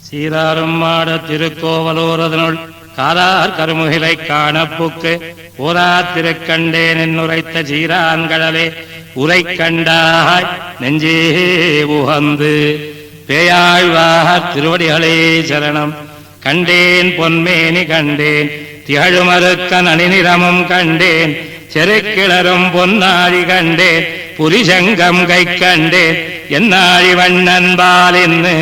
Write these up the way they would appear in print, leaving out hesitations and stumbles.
சீராரும் மாட திருக்கோவலூரதனுள் காரார் கருமுகிலை காணப்புக்கு ஊரா திருக்கண்டேன் என்னுரைத்த சீரான்கடலே உரை கண்டாய் நெஞ்சே உகந்து பேயாழ்வார் திருவடிகளே சரணம். கண்டேன் பொன்மேனி கண்டேன் திகழுமறுக்கன் அணிநிறமும் கண்டேன் செருக்கிளரும் பொன்னாழி கண்டேன் புரிசங்கம் கை கண்டேன் என்னாழி வண்ணன்பால் என்று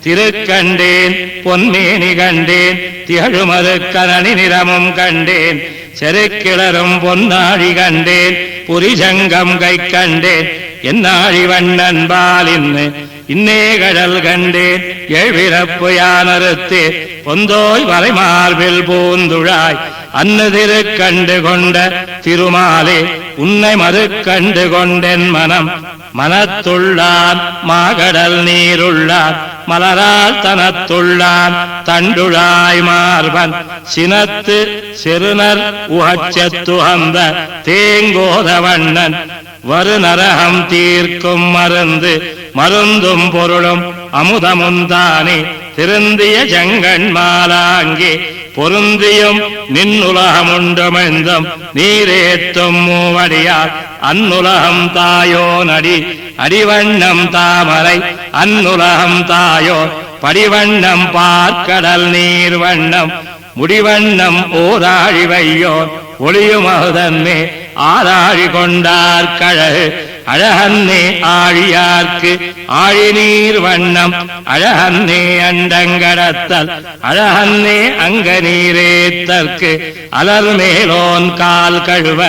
திருக்கண்டேன் பொன்மேனி கண்டேன் திகழுமறுக்கன் அணிநிறமும் கண்டேன் செருக்கிளரும் பொன்னாழி கண்டேன் புரிசங்கம் கை கண்டேன் என்னாழி வண்ணன்பால் என்று இன்னே கடல் கண்டேன் எழுபிறப்பு யானறுத்தே பொந்தோய் வரைமார்பில் பூந்துழாய் அன்னு திருக்கண்டு கொண்ட திருமாலே உன்னை மறுக்கண்டு கொண்டென் மனம் மனத்துள்ளான் மாகடல் நீருள்ளான் மலரால் தனத்துள்ளான் தண்டுழாய் மார்பன் சினத்து சிறுநர் உகச்சத்துகந்த தேங்கோத வண்ணன் வரு நரகம் தீர்க்கும் மருந்து மருந்தும் பொருளும் அமுதமுந்தானே திருந்திய ஜங்கண்மாலாங்கே பொருந்தியும் நின்னுலகமுண்டுமெந்தும் நீரேத்தும் மூவடியால் அன்னுலகம் தாயோ நடி அடிவண்ணம் தாமரை அன்னுலகம் தாயோ படிவண்ணம் பார்க்கடல் நீர் வண்ணம் முடிவண்ணம் ஓராழி வையோர் ஒளியுமகுதன்மே ஆராழி கொண்டார் கழகு அழகன்னே ஆழியார்க்கு ஆழி நீர் வண்ணம் அழகன்னே அண்டங்கடத்தல் அழகன்னே அங்க நீரேத்தற்கு அலர் மேலோன் கால் கழுவ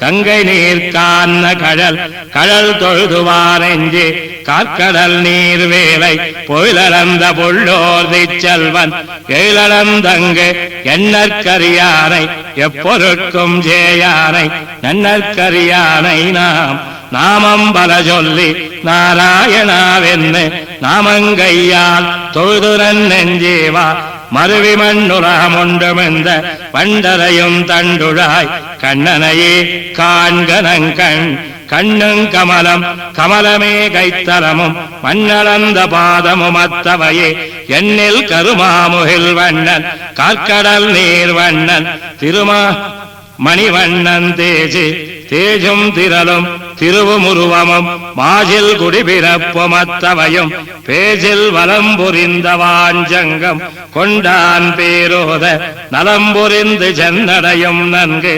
கங்கை நீர் காண கடல் கடல் தொழுதுவாரெஞ்சே காற்கடல் நீர் வேலை பொயிலளந்த பொள்ளோர்தி செல்வன் எழிலளந்தங்கு எண்ணற்கரியானை எப்பொருட்கும் ஜேயானை நன்னற்கரியானை நாம் நாமம் பல சொல்லி நாராயணாவென்னு நாமங்கையால் தொழுதுரன் நெஞ்சேவா மருவி மண்ணுலகமுண்டுமெந்த வண்டரையும் தண்டுழாய் கண்ணனையே காண்கனங்கண் கண்ணுங் கமலம் கமலமே கைத்தலமும் மண்ணளந்த பாதமும் அத்தவையே எண்ணில் கருமாமுகில் வண்ணன் காற்கடல் நீர் வண்ணன் திருமா மணிவண்ணன் தேஜி தேஜும் திரளும் திருவுமுருவமும் மாஜில் குடிபிறப்பும் அத்தவையும் பேஜில் வலம்புரிந்த வாஞ்சங்கம் கொண்டான் பேரோத நலம்புரிந்து சென்னடையும் நன்கு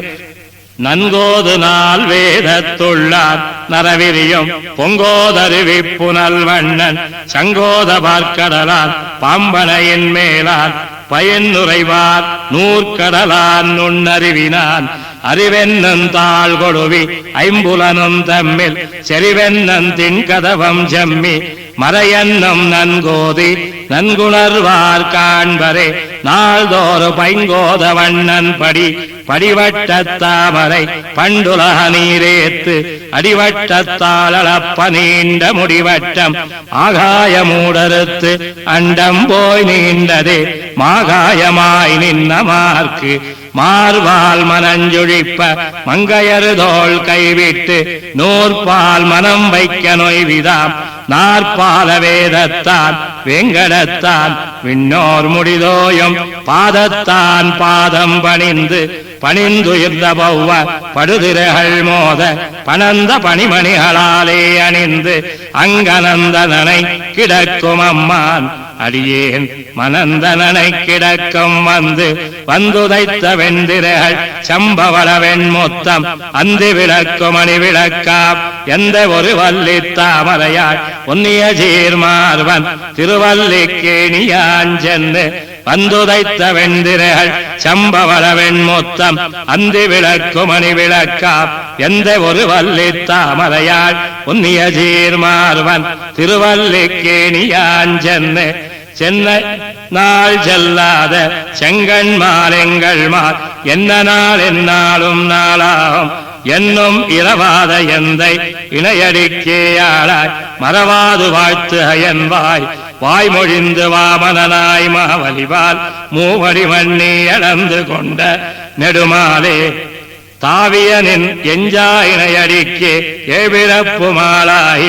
நன்கோது நாள் வேதத்துள்ளார் நரவிரியும் பொங்கோதருவி புனல் வண்ணன் சங்கோத பார்க்கடலான் பாம்பனையின் மேலான் பயனுரைவார் நூற்கடலான் நுண்ணறிவினான் அறிவென்னன் தாழ் கொடுவி ஐம்புலனும் தம்மில் செறிவென்னன் தின்கதவம் செம்மி மறையன்னும் நன்கோதி நன்குணர்வார் காண்பரே நாள்தோறு பைங்கோத வண்ணன் படி படிவட்டத்தாமரை பண்டுலக நீரேத்து அடிவட்டத்தாளப்ப நீண்ட முடிவட்டம் ஆகாய மூடறுத்து அண்டம் போய் நீண்டதே மாகாயமாய் நின்னமார்க்கு மார்வால் மனஞ்சுழிப்ப மங்கையறுதோள் கைவிட்டு நூற்பால் மனம் வைக்க நொய்விதாம் நாற்பால வேதத்தான் வெங்கடத்தான் விண்ணோர் முடிதோயும் பாதத்தான் பாதம் பணிந்து பணிந்துயிர்ந்த பௌவ படுதிரைகள் மோத பணந்த பணிமணிகளாலே அணிந்து அங்கனந்தனனை கிடக்கும் அம்மான் அடியேன் மனந்தனனை கிடக்கும் வந்து வந்துதைத்த வெண்டிரைகள் சம்பவள வெண்மொத்தம் அந்தி விளக்கும் அணி விளக்காம் எந்த ஒரு வள்ளி தாமரையாய் ஒன்னிய சீர்மார்வன் திருவல்லிக்கேணியான் சென்று வந்துதைத்த வெண்டிரைகள் சம்பவள வெண்மொத்தம் அந்தி விளக்கும் அணி விளக்காம் எந்த ஒரு வள்ளி தாமரையாய் ஒன்னிய சீர்மார்வன் திருவல்லிக்கேணியான் சென்று சென்னை நாள் செல்லாத செங்கண்மால் எங்கள் மால் என்ன நாள் என்னாலும் நாளாகும் என்னும் இரவாத எந்தை இணையடிக்கேயாளாய் மறவாது வாழ்த்து அயன்வாய் வாய்மொழிந்து வாமனாய் மாவலிவால் மூவடி மண்ணி அளந்து கொண்ட நெடுமாலே தாவியனின் எஞ்சாயினையடிக்கே ஏபிறப்பு மாலாய்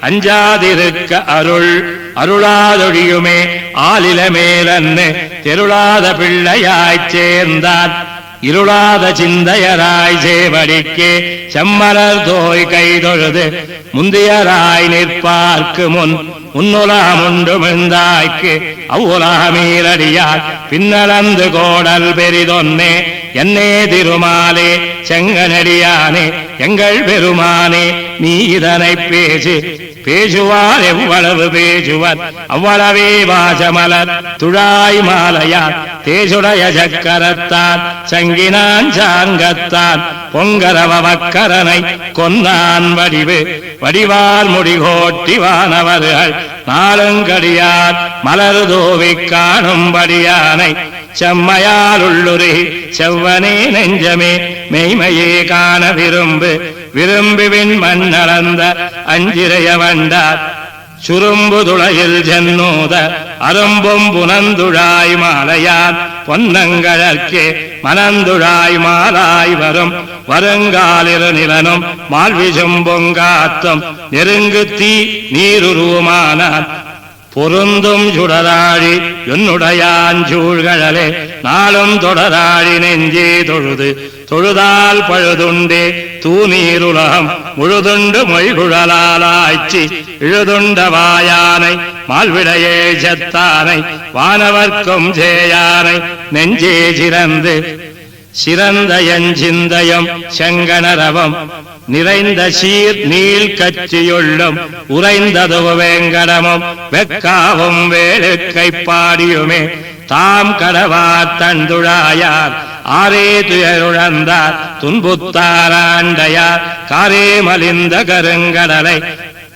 அஞ்சாதிருக்க அருள் அருளாதொழியுமே ஆலில மேலன்னு தெருளாத பிள்ளையாய்ச் சேர்ந்தான் இருளாத சிந்தையராய் சேவடிக்கே செம்மலர் தோய் கைதொழுது முந்தியராய் நிற்பார்க்கு முன் உன்னுலாம் உண்டுமிழ்ந்தாய்க்கு அவ்வுலகமீரடியார் பின்னலந்து கோடல் பெரிதொன்னே என்னே திருமாலே செங்கனடியானே எங்கள் பெருமானே நீ இதனை பேசு பேசுவார் எவ்வளவு பேசுவர் அவ்வளவே வாசமலர் துழாய் மாலையார் தேசுடைய சக்கரத்தான் சங்கினான் சாங்கத்தான் பொங்கரவ வக்கரனை கொன்னான் வடிவு வடிவார் முடிகோட்டி வானவர்கள் நாளுங்கடியார் மலர்தோவி காணும்படியானை செம்மையால் உள்ளுரை செவ்வனே நெஞ்சமே மெய்மையே காண விரும்பு விரும்புவின் மண்ணளந்த அஞ்சிரைய வண்டார் சுரும்பு துளையில் சென்னூத அரும்பும் புனந்துழாய் மாலையான் பொன்னங்கழற்கே மனந்துழாய் மாலாய் வரும் வருங்காலிரு நிலனும் மால்விசும் பொங்காத்தும் நெருங்கு தீ நீருருவமானான் பொருந்தும் சுடராழி என்னுடையாஞ்சூழ்களே நாளும் தொடராழி நெஞ்சே தொழுது தொழுதால் பழுதுண்டே தூநீருலகம் முழுதுண்டு மொய்குழலாலாய்ச்சி இழுதுண்ட வாயானை மால்விடையே செத்தானை வானவர்க்கும் சேயானை நெஞ்சே சிறந்து சிறந்த என் சிந்தயம் செங்கணரவம் நிறைந்த சீர் நீள் கச்சியுள்ளும் உறைந்தது வேங்கடமும் வெக்காவும் வேளுக்கை பாடியுமே தாம் கடவா தண்டுழாயார் ஆரே துயருழந்தார் துன்புத்தாராண்டையார் காரே மலிந்த கருங்கடலை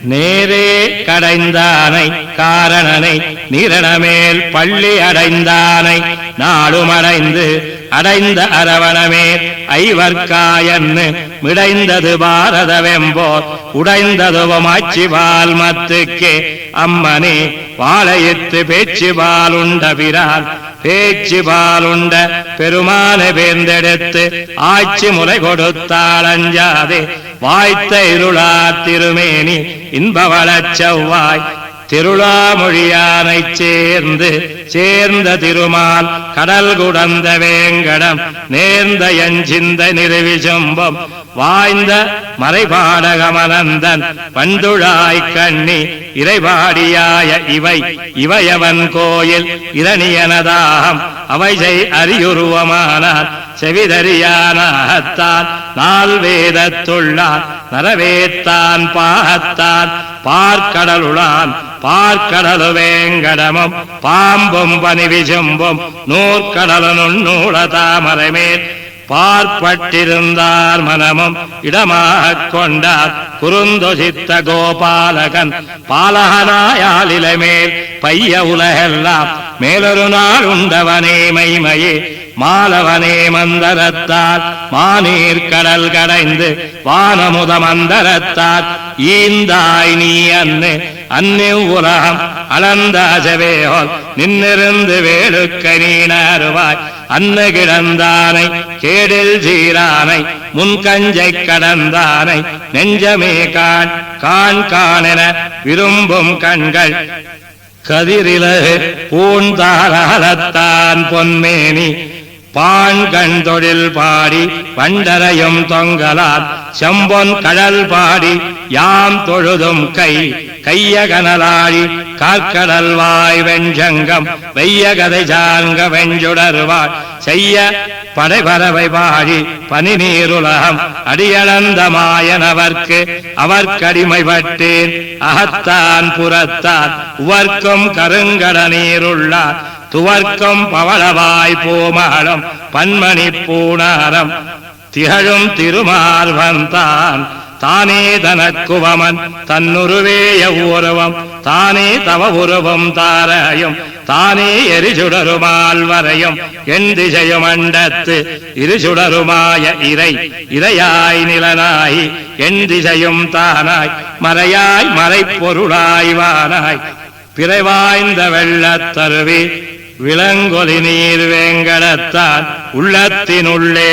நேரே கடைந்தானை காரணனை நீரணமேல் பள்ளி அடைந்தானை நாடுமடைந்து அடைந்த அரவணமே ஐவர்காயன்னு மிடைந்தது பாரத வெம்போர் உடைந்ததுவமாட்சி பால் மத்துக்கே அம்மனே வாழையித்து பேச்சு பாலுண்ட பிரான் பேச்சு பாலுண்ட பெருமான பேர்ந்தெடுத்து ஆட்சி முறை கொடுத்தாளஞ்சாதே வாய்த்த இருளா திருமேனி இன்பவளச் செவ்வாய் திருளாமொழியானைச் சேர்ந்த திருமால் கடல் குடந்த வேங்கடம் நேர்ந்த எஞ்சிந்த நிறுவிசும்பம் வாய்ந்த மறைபாடகமனந்தன் பந்துழாய் கண்ணி இறைபாடியாய இவையவன் கோயில் இரணியனதாகம் அவைசை அறியுருவமானார் செவிதறியானாகத்தான் நாள் வேதத்துள்ளான் நரவேத்தான் பாகத்தான் பார்க்கடலுளான் பார்க்கடலு வேங்கடமும் பாம்பும் பனிவிசும்பும் நூற்கடலு நுண்ணூட தாமரைமேல் பார்ப்பட்டிருந்தார் மனமும் இடமாக கொண்டார் குறுந்தொசித்த கோபாலகன் பாலகனாயாலிலமேல் பைய உலகெல்லாம் மேலொரு நாள் உண்டவனே மைமையே மாலவனே மந்தரத்தார் மானீர் கடல் கடைந்து வானமுத மந்தரத்தார் ஈந்தாய் நீ அன்னு உலகம் அளந்தாசவேகோல் நின்னிருந்து வேளுக்க நீணருவாய் அன்னு கிடந்தானை கேடில் சீரானை முன்கஞ்சை கடந்தானை நெஞ்சமே காணென விரும்பும் கண்கள் கதிரிலகு பூந்தாரத்தான் பொன்மேனி பான் கண் தொழில் பாடி வண்டரையும் தொங்கலால் செம்பொன் கடல் பாடி யாம் தொழுதும் கையகனலாழி கார்கடல் வாய் வெஞ்சங்கம் வெய்ய கதை சார்ங்க வெஞ்சுடர்வாள் செய்ய படைபறவை பாடி பனி நீருலகம் அடியளந்த மாயனவர்க்கு அவர்க்கடிமைப்பட்டேன் அகத்தான் புறத்தான் உவர்க்கும் கருங்கட நீருள்ளார் துவர்க்கும் பவளவாய் பூமகளும் பன்மணி பூணாரம் திகழும் திருமார்வந்தான் தானே தனக்குவமன் தன்னுருவேய உருவம் தானே தவ உருவம் தாரையும் தானே எரிசுடருமால் வரையும் என் திசையும் அண்டத்து இருசுடருமாய இறையாய் நிலனாய் என் திசையும் தானாய் மறையாய் மறைப்பொருளாய் வானாய் பிறைவாய்ந்த வெள்ளத்தருவி விளங்கொலி நீர் வேங்கடத்தான் உள்ளத்தினுள்ளே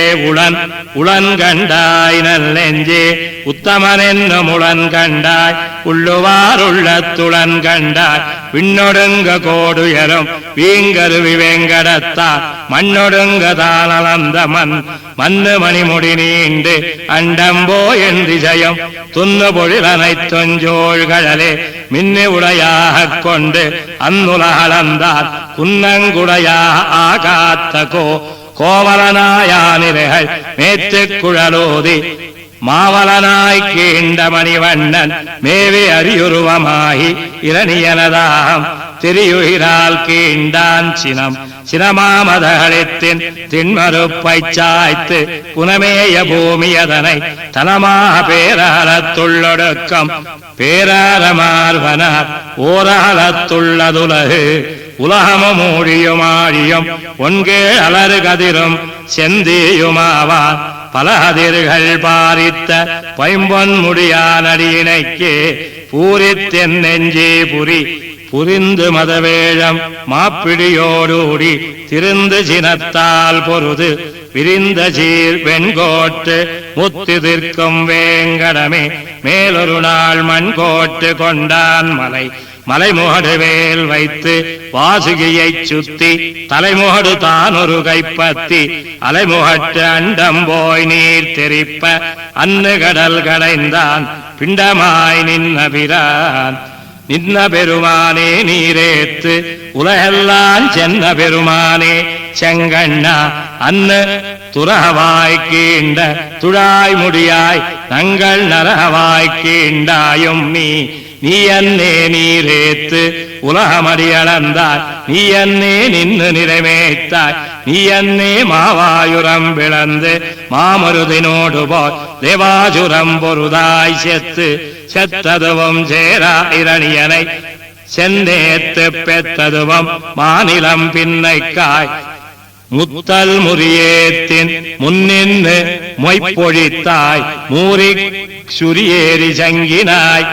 உளன் கண்டாய் நெஞ்சே உத்தமன் என்னும் உளன் கண்டாய் உள்ளுவார் உள்ளத்துளன் கண்டாய் விண்ணொடுங்க கோடுயரும் வீங்கருவி வேங்கடத்தார் மண்ணொடுங்க தானலந்த மண்ணு மணிமுடி நீண்டு அண்டம்போ என் திசையும் துண்ணு பொழில் அனைத்தொஞ்சோழ்களே மின்னு உடையாக கொண்டு அந்நுலகலந்தார் குன்னங்குடையாக ஆகாத்த கோவலனாயானிரைகள் மேத்துக் குழலோதி மாவலனாய் கீண்ட மணிவண்ணன் மேவி அரியுருவமாகி இரணியனதாம் திரியுகிறால் கீண்டான் சினமாமதகளித்தின் திண்மறுப்பை சாய்த்து புனமேய பூமியதனை தனமாக பேராலத்துள்ளொடுக்கம் பேராரமார்வனார் ஓராலத்துள்ளதுலகு உலகமும் ஊழியுமாழியும் ஒன்கேள் அலறு கதிரும் செந்தியுமாவார் பலகதிர்கள் பாரித்த பைம்பொன் முடியானடியினைக்கே பூரித்தென் நெஞ்சே புரிந்து மதவேழம் மாப்பிடியோடூடி திருந்து சினத்தால் பொருது விரிந்த சீர் வெண்கோட்டு முத்திதிர்க்கும் வேங்கடமே மேலொரு நாள் மண்கோட்டு கொண்டான் மலைமுகடு வேல் வைத்து வாசுகியைச் சுத்தி தலைமுகடு தான் ஒரு கைப்பத்தி அலைமுகட்டு அண்டம் போய் நீர் தெரிப்ப அன்னு கடல் கடைந்தான் பிண்டமாய் நின்ன பெருமானே நீரேத்து உலகெல்லாம் சென்ன பெருமானே செங்கண்ணா அன்னு துரகவாய் கீண்ட துழாய் முடியாய் தங்கள் நரகவாய் கீண்டாயும் நீ அன்னே நீரேத்து உலகமடியளந்தாய் நீ அன்னே நின்று நிறைவேத்தாய் நீ அன்னே மாவாயுரம் விளந்து மாமருதினோடு போய் தேவாசுரம் பொருதாய் செத்ததுவும் சேரா இரணியனை செந்தேத்து பெத்ததுவும் மாநிலம் பின்னைக்காய் முத்தல் முறியேத்தின் முன்னின்று மொய்ப்பொழித்தாய் மூரி சுரியேறி சங்கினாய்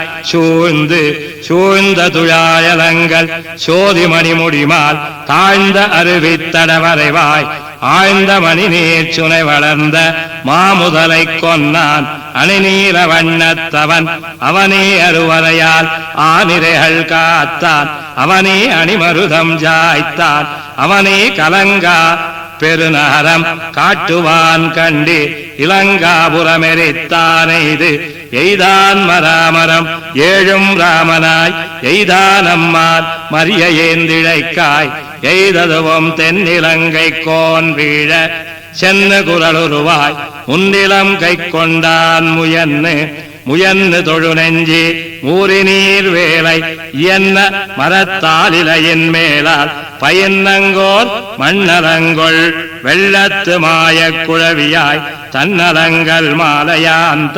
சூழ்ந்த துழாயலங்கள் சோதிமணி முடிமால் தாழ்ந்த அருவித்தடவரைவாய் ஆழ்ந்த மணி நீர் சுனை வளர்ந்த மாமுதலை கொன்னான் அணிநீல வண்ணத்தவன் அவனே அருவரையால் ஆனிரைகள் காத்தான் அவனே அணிமருதம் ஜாய்த்தான் அவனே கலங்கா பெருநகரம் காட்டுவான் கண்டு இலங்காபுரமெரித்தானெய்து எய்தான் மராமரம் ஏழும் ராமனாய் எய்தான் அம்மான் மரிய ஏந்திழைக்காய் எய்ததுவும் தென்னிலங்கை கோன் வீழ சென்னு குரலுருவாய் முன்னிலம் கை கொண்டான் முயன்னு தொழு நெஞ்சி ஊறி நீர் வேலை என்ன மரத்தாலிலையின் மேலால் பயன்னங்கோர் மண்ணலங்கொள் வெள்ளத்து மாய குழவியாய் தன்னலங்கள் மாலையான்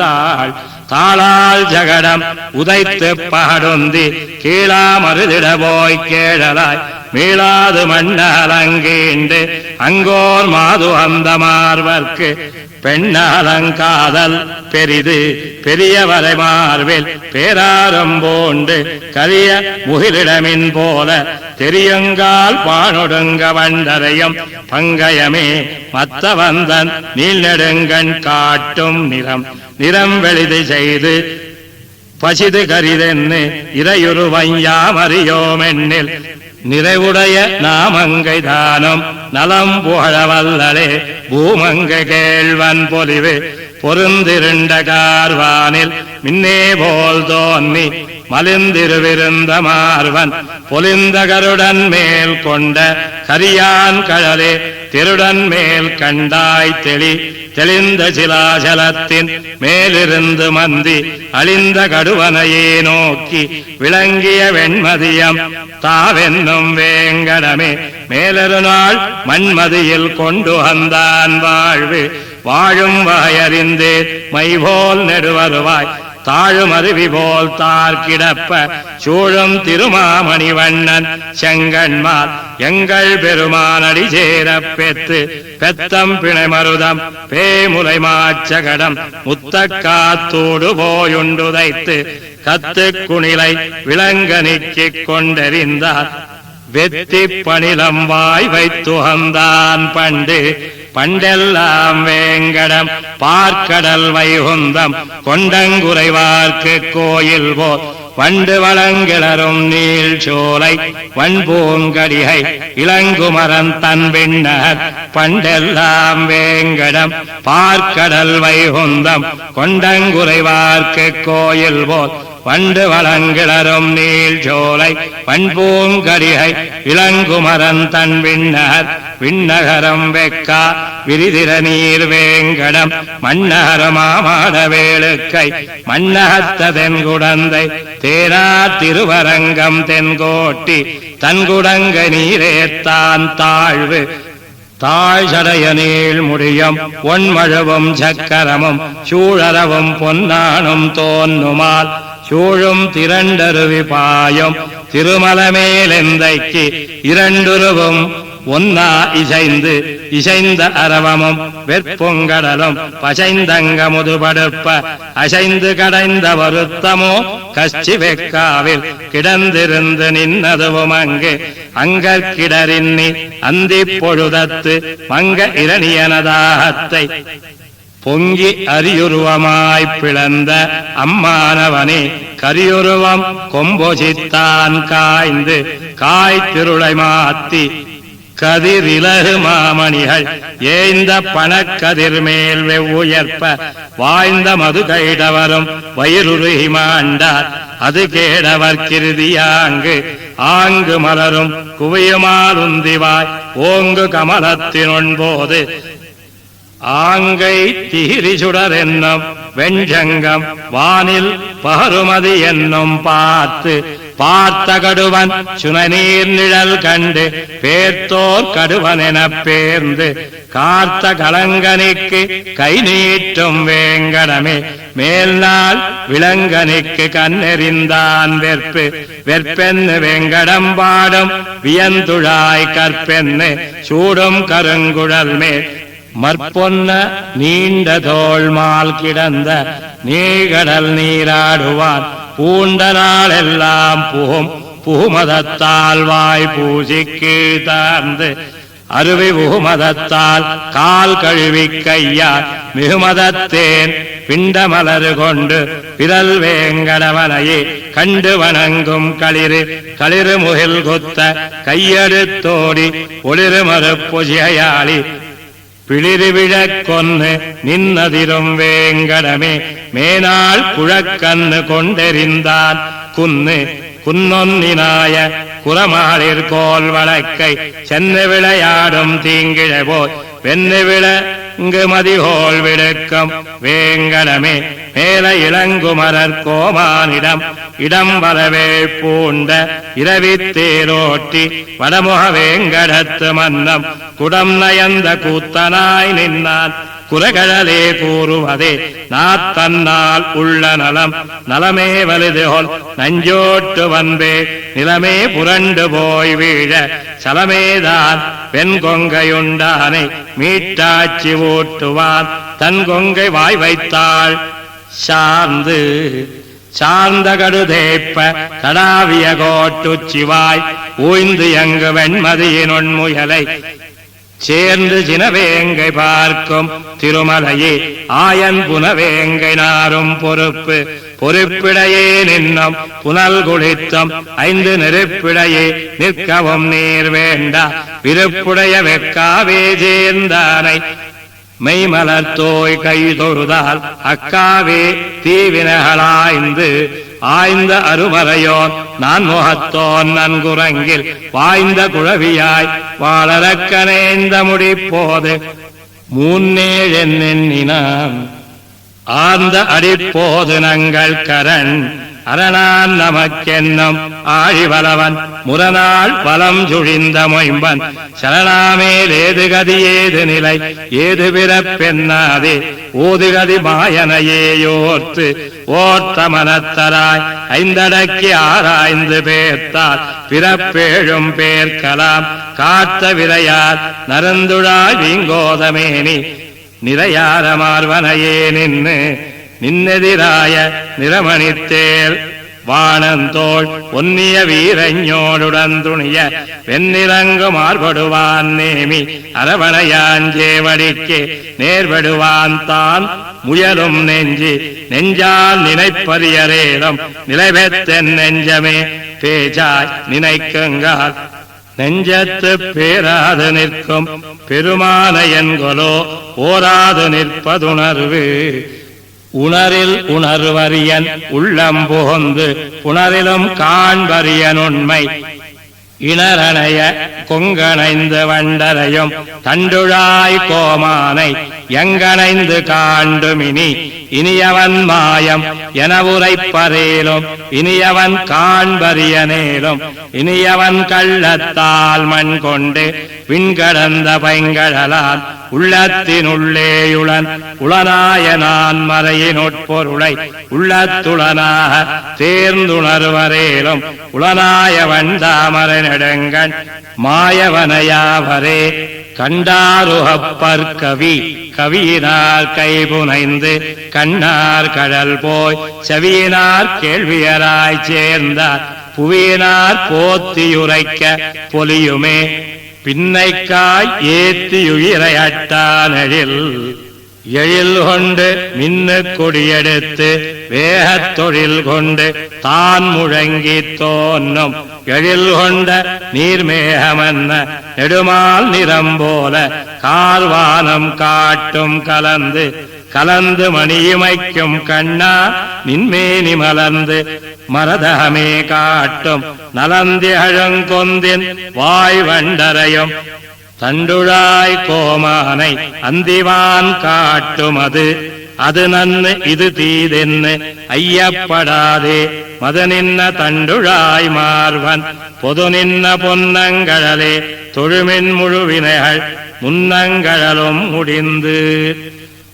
தாளால் ஜகடம் உதைத்து பகடுந்தி கீழா மருதிட போய் கேழலாய் மீளாது மண்ணலங்கீண்டு அங்கோர் மாது அந்த மார்வர்க்கு பெண்ணாலங்காதல் பெரிது பெரியவரை மார்பில் பேராரம்போண்டு கரிய முகிலிடமின் போல தெரியுங்கால் பானொடுங்க வண்டரையும் பங்கயமே மத்தவந்தன் நீள் நெடுங்கண் காட்டும் நிறம் வெளிது செய்து பசிது கரிதென்னு இறையுருவையாமறியோமென்னில் நிறைவுடைய நாமங்கை தானம் நலம் புகழவல்லலே பூமங்கை கேள்வன் பொலிவு பொருந்திருண்ட கார்வானில் மின்னே போல் தோன்னி மலிந்திருவிருந்த மார்வன் பொலிந்த கருடன் மேல் கொண்ட கரியான் கழலே திருடன் மேல் கண்டாய் தெளிந்த சிலாசலத்தின் மேலிருந்து மந்தி அழிந்த கடுவனையே நோக்கி விளங்கிய வெண்மதியம் தாவென்னும் வேங்கடமே மேலொரு நாள் மண்மதியில் கொண்டு வந்தான் வாழும் வகையறிந்தே மைபோல் நெடுவருவாய் தாழும் அருவி போல் தார்கிடப்ப சூழும் திருமாமணி வண்ணன் செங்கண்மால் எங்கள் பெருமானடி சேர பெத்தம் பிணைமருதம் பேமுலை மாச்சகடம் முத்தக்காத்தோடு போயுண்டுதைத்து கத்து குணிலை விளங்க நிக்கிக் கொண்டெறிந்தார் வெத்தி பணிலம் வாய் வைத்துகந்தான் பண்டெல்லாம் வேங்கடம் பார்க்கடல் வைகுந்தம் கொண்டங்குறைவார்க்கு கோயில் போல் வண்டு வளங்கிளரும் நீள் சோலை வன்பூங்கடிகை இளங்குமரன் தன் விண்ணகர் பண்டெல்லாம் வேங்கடம் பார்க்கடல் வைகுந்தம் கொண்டங்குறைவார்க்கு கோயில் போல் வண்டு வளங்கிளரும் நீள் சோலை வன்பூங்கடிகை இளங்குமரன் தன் விண்ணகர் விண்ணகரம் வெக்கா விரிதிர நீர் வேங்கடம் மன்னகரமாமாட வேளுக்கை மன்னகத்த தென்குடந்தை தேரா திருவரங்கம் தென்கோட்டி தன்குடங்க நீரேத்தான் தாழ்வு தாழ்சடைய நீள் முடியும் ஒன்மழுவும் சக்கரமும் சூழரவும் பொன்னானும் தோன்னுமால் சூழும் திரண்டருவி பாயும் திருமலமேலெந்தைக்கு இரண்டுருவும் ஒன்னா இசைந்து இசைந்த அரவமும் வெற்பொங்கடலும் பசைந்தங்க முதுபடுப்ப அசைந்து கடைந்த வருத்தமோ கச்சி வெக்காவில் கிடந்திருந்து நின்னதுவும் அங்கு அங்கற்கிடரின்னி அந்தி பொழுதத்து மங்க இரணியனதாகத்தை பொங்கி அரியுருவமாய்ப் பிளந்த அம்மானவனே கரியுருவம் கொம்பொசித்தான் காய்ந்து காய்த்திருளை மாத்தி கதிரிலகு மாமணிகள் ஏய்ந்த பணக்கதிர் மேல் வெவ்வுயர்ப்ப வாய்ந்த மது கைடவரும் வயிறுருகி மாண்டார் அது கேடவர் கிருதியாங்கு ஆங்கு மலரும் குவியுமாலுந்திவாய் ஓங்கு கமலத்தினொன்போது ஆங்கை திகிரி சுடர் என்னும் வெஞ்சங்கம் வானில் பகருமதி என்னும் பார்த்த கடுவன் சுனநீர் நிழல் கண்டு பேர்த்தோர் கடுவன் எனப் பேர்ந்து கார்த்த கலங்கனிக்கு கை நீட்டும் வேங்கடமே மேல்நாள் விலங்கனிக்கு கண்ணெறிந்தான் வெற்பென்னு வெங்கடம் பாடும் வியந்துழாய் கற்பென்னு சூடும் கருங்குழல் மேல் மற்பொன்ன நீண்ட தோள்மால் கிடந்த நீகடல் நீராடுவான் பூண்ட நாளெல்லாம் புகுமதத்தால் வாய் பூசிக்கு தார்ந்து அருவி புகுமதத்தால் கால் கழுவி கையால் மிகுமதத்தேன் பிண்டமலரு கொண்டு விரல் வேங்கடவனையே கண்டு வணங்கும் களிறு முகில் குத்த கையெடுத்தோடி ஒளிரு மறுப்பொசியாளி பிளிரு விழக்கொன்னு நின்னதிரும் வேங்கடமே மேனாள் குழக்கண்ணு கொண்டெறிந்தான் குன்னொன்னினாய குரமாளிர்கோல் வழக்கை சென்னு விளையாடும் தீங்கிழபோய் வென்னு விளங்கு மதிகோல் விடுக்கும் வேங்கடமே மேல இளங்குமரர் கோமானிடம் இடம் வரவே பூண்ட இரவித்தேரோட்டி வடமுக வேங்கடத்து மன்னம் குடம் நயந்த கூத்தனாய் நின்னான் குரகழலே கூறுவதே நாத்தன்னால் உள்ள நலமே வலிதுகொள் நஞ்சோட்டு வந்தே நிலமே புரண்டு போய் வீழ சலமேதான் வெண்கொங்கையுண்டானை மீட்டாட்சி ஊட்டுவான் தன் கொங்கை வாய் வைத்தாள் சார்ந்த கடுதேப்ப கடாவிய கோட்டுச்சிவாய் ஊய்ந்து எங்கு வெண்மதியின் முயலை சேர்ந்து சினவேங்கை பார்க்கும் திருமலையே ஆயன் புனவேங்கை நாரும் பொறுப்பிடையே நின்னும் புனல் குளித்தம் 5 நெருப்பிடையே நிற்கவும் நீர் வேண்டா விருப்புடைய வெக்காவே சேர்ந்தானை மெய்மலர்த்தோய் கை தொழுதால் அக்காவே தீவினகளாய்ந்து ஆய்ந்த அருமறையோன் நான் முகத்தோன் நன்குரங்கில் வாய்ந்த குழவியாய் வாழறக்கனேந்த முடிப்போது 3 எண்ணினான் ஆர்ந்த அடிப்போது நங்கள் கரண் அரணான் நமக்கென்னும் ஆழிவலவன் முரணாள் பலம் சுழிந்த மொயம்பன் சரணாமேல் ஏது கதி ஏது நிலை ஏது பிறப்பெண்ணாதே ஓதுகதி மாயனையோர்த்து ஓர்த்த மனத்தராய் 5 அடக்கி ஆராய்ந்து பேர்த்தால் பிறப்பேழும் பேர்க்கலாம் காத்த விரையார் நரந்துழாய் வீங்கோதமேனி நிறையார மார்வனையே நின்னெதிராய நிறமணித்தேர் வானந்தோள் ஒன்னிய வீரஞோடுடன் துணிய வெண்ணிறங்கு மார்படுவான் நேமி அரவணையாஞ்சேவடிக்கு நேர்படுவான் தான் முயலும் நெஞ்சி நெஞ்சால் நினைப்பறியரேலும் நிலைபெத்தென் நெஞ்சமே பேஜாய் நினைக்குங்கால் நெஞ்சத்து பேராது நிற்கும் பெருமானையன்கொலோ ஓராது நிற்பதுணர்வு உணரில் உணர்வரியன் உள்ளம் புகுந்து புணரிலும் காண்பரியன் உண்மை இணரணைய கொங்கணைந்து வண்டரையும் தண்டுழாய் கோமானை எங்கணைந்து காண்டுமினி இனியவன் மாயம் என உரைப்பரேலும் இனியவன் காண்பரியனேலும் இனியவன் கள்ளத்தால் மண் கொண்டு விண்கடந்த பைங்கடலான் உள்ளத்தினுள்ளேயுளன் உளனாய நான் மறையின் உட்பொருளை உள்ளத்துளனாக தேர்ந்துணர்வரேலும் உளனாய வண்டாமரை நெடுங்கண் மாயவனையாவரே கண்டாருகப்பர் கவி கவியினார் கைபுனைந்து கண்ணார் கடல் போய் செவியினார் கேள்வியராய் சேர்ந்தார் புவியினார் போத்தியுரைக்க பொலியுமே பின்னைக்காய் ஏத்தியுயிரையட்டானெழில் எழில் கொண்டு மின்னு கொடியெடுத்து வேகத் தொழில் கொண்டு தான் முழங்கி தோன்னும் எழில் கொண்ட நீர்மேகமன்ன நெடுமால் நிறம் போல கார்வானம் காட்டும் கலந்து கலந்து மணியுமைக்கும் கண்ணா நின்மேனி மலர்ந்து மரதகமே காட்டும் நலந்தி அழங்கொந்தின் வாய் வண்டரையும் தண்டுழாய் கோமானை அந்திவான் காட்டும் அது நன்னு இது தீதென்னு ஐயப்படாதே மத நின்ன தண்டுழாய் மார்வன் பொது நின்ன பொன்னங்கழலே தொழுமின் முழுவினைகள் முன்னங்கழலும்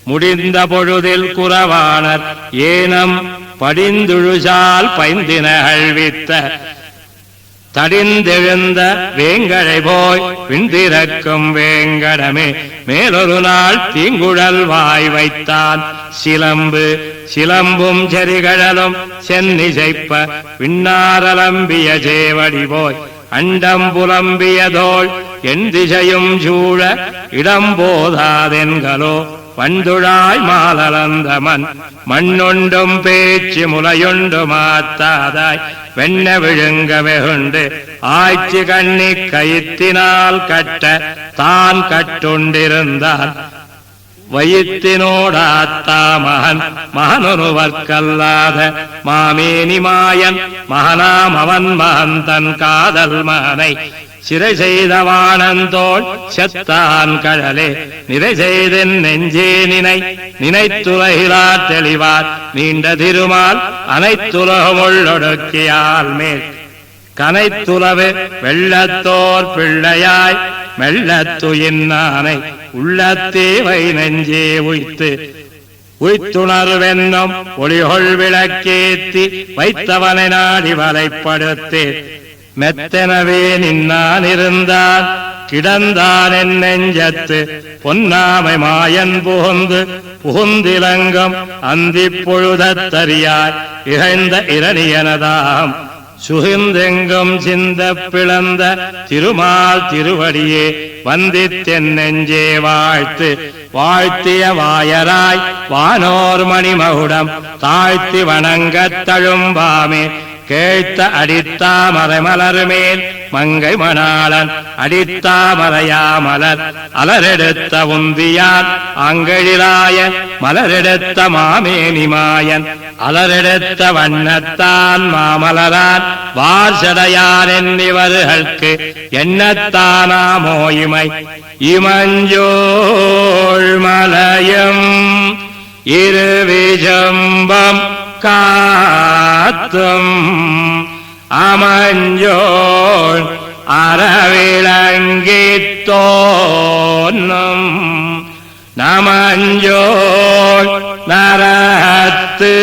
முடிந்த பொழுதில் குறவானர் ஏனம் படிந்துழுசால் பைந்தினகள் வித்த தடிந்தெழுந்த வேங்கடை போய் விண்திறக்கும் வேங்கடமே மேலொரு நாள் தீங்குழல் வாய் வைத்தான் சிலம்பும் செரிகழலும் சென்னிசைப்ப விண்ணாரலம்பிய சேவடி போய் அண்டம் புலம்பியதோள் என் திசையும் சூழ இடம்போதாதென்களோ வண்டுழாய் மாலலந்த மண்ணொண்டும் பேச்சு முலையொண்டு மாத்தாதாய் வெண்ண விழுங்க வெகுண்டு ஆய்ச்சி கண்ணி கயிற்றினால் கட்ட தான் கட்டுண்டிருந்தான் வயிற்றினோடாத்தா மகனொருவர்க்கல்லாத மாமேனி மாயன் மகனாம் அவன் மகந்தன் காதல் மகனை சிறை செய்த வானந்தோள் செத்தான் கழலே நிறை செய்தென் நெஞ்சே நினைத்துலகிலார் தெளிவார் நீண்ட திருமால் அனைத்துலகமுள்ளொடுக்கியால் மேல் கனைத்துலவு வெள்ளத்தோர் பிள்ளையாய் மெல்லத்துயின்னானை உள்ளத்தேவை நெஞ்சே உய்த்துணர்வென்னும் ஒளிகொள் விளக்கேத்தி வைத்தவனை நாடி வலைப்படுத்தே மெத்தனவே நின்னான் இருந்தான் கிடந்தான் என் நெஞ்சத்து பொன்னாமை மாயன் புகுந்திலங்கம் அந்தி பொழுதத்தறியாய் இழைந்த இரணியனதாம் சுகிந்தெங்கும் சிந்த பிளந்த திருமால் திருவடியே வந்தித்தென் நெஞ்சே வாழ்த்திய வாயராய் வானோர் மணிமகுடம் தாழ்த்தி வணங்கத் தழும்பாமே கேழ்த்த அடித்தாமரை மலர்மேல் மங்கை மணாளன் அடித்தாமரையாமலர் அலரெடுத்த உந்தியான் அங்கழிலாய மலரெடுத்த மாமேனி மாயன் அலரெடுத்த வண்ணத்தான் மாமலரான் வார்சடையான் என்னிவர்களுக்கு எண்ணத்தானாமோ இமஞ்சோள் மலையும் இருவிஜம்பம் காத்தும் அமஞ்சோள் அறவிளங்கித் தோன்னும் நமஞ்சோள் நரத்து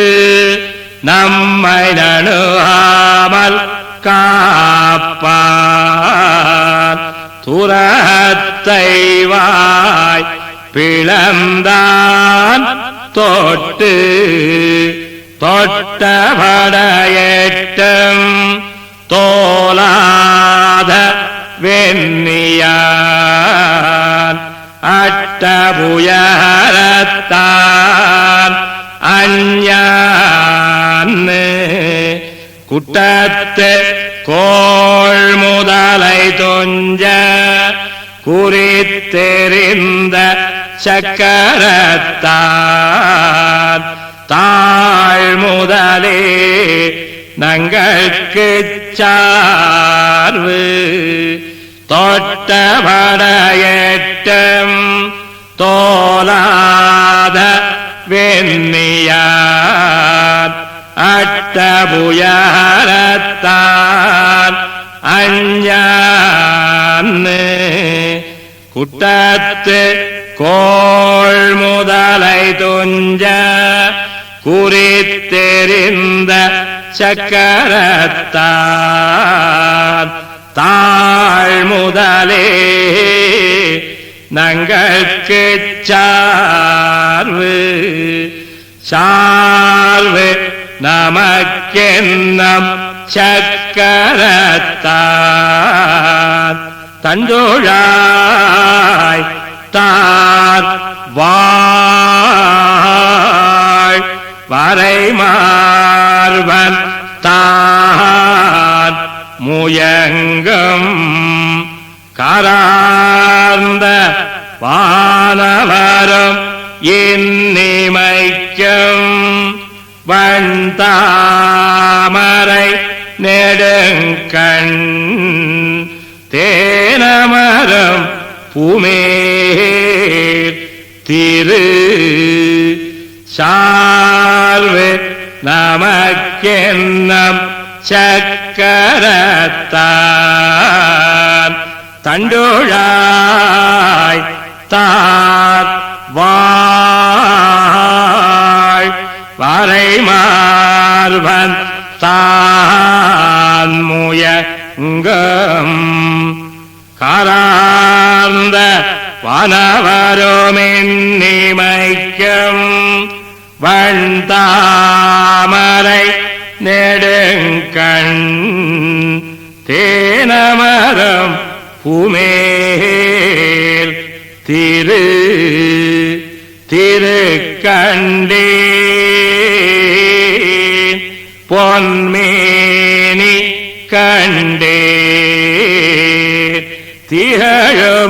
நம்மை நணுகாமல் காப்பான் துரத்தை வாய் பிளந்தான் தொட்டு தொட்டபடையேட்டும் தோலாத வெண்ணியான் அட்டபுயரத்தான் அஞ்ஞான்னு குட்டத்து கோள் முதலை தொஞ்ச குறித்தெறிந்த சக்கரத்தான் தாழ் முதலே நங்கட்குச் சார்வு தொட்டபடையேட்டும் தோலாத வெண்ணியான் அட்டபுயரத்தான் அஞ்ஞான்னு குட்டத்து கோள் முதலை துஞ்ச குறித்தெறிந்த சக்கரத்தான் தாழ் முதலே நங்கட்குச் சார்வு சார்வு நமக்கென்னம் சக்கரத்தான் தஞ்சோழாய் தார் வாழ் வரைமார்வன் தான் முயங்கும் காரார்ந்த வானவரும் இன்னிமைக்கும் வண்தாமரை நெடுங்கண் தேனமரம் பூமேர் திரு சார்வு நமக்கென்னம் சக்கரத்தான் தண்டோழாய் தார் வாழ் வரைமார்வன் தான் முயங்கும் காரார்ந்த வானவருமென்னிமைக்கும் வண்தாமரை நெடுங்கண் தேனமரம் பூமேல் திரு கண்டேன் பொன்மேனி கண்டேன்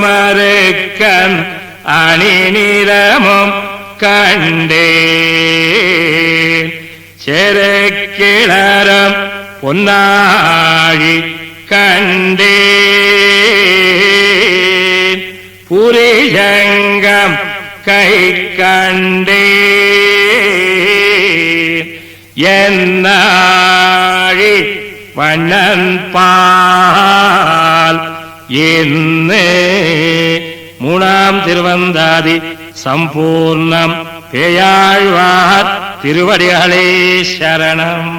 திகழுமருக்கன் அணி நிறமும் கண்டேன் செருக்கிளரும் பொன்னாழி கண்டேன் புரிஜங்கம் கை கண்டேன் என்னாழி வண்ணன் பால் இன்னு மூணாம் திருவந்தாதி சம்பூர்ணம் பேயாழ்வார் திருவடிகளே சரணம்.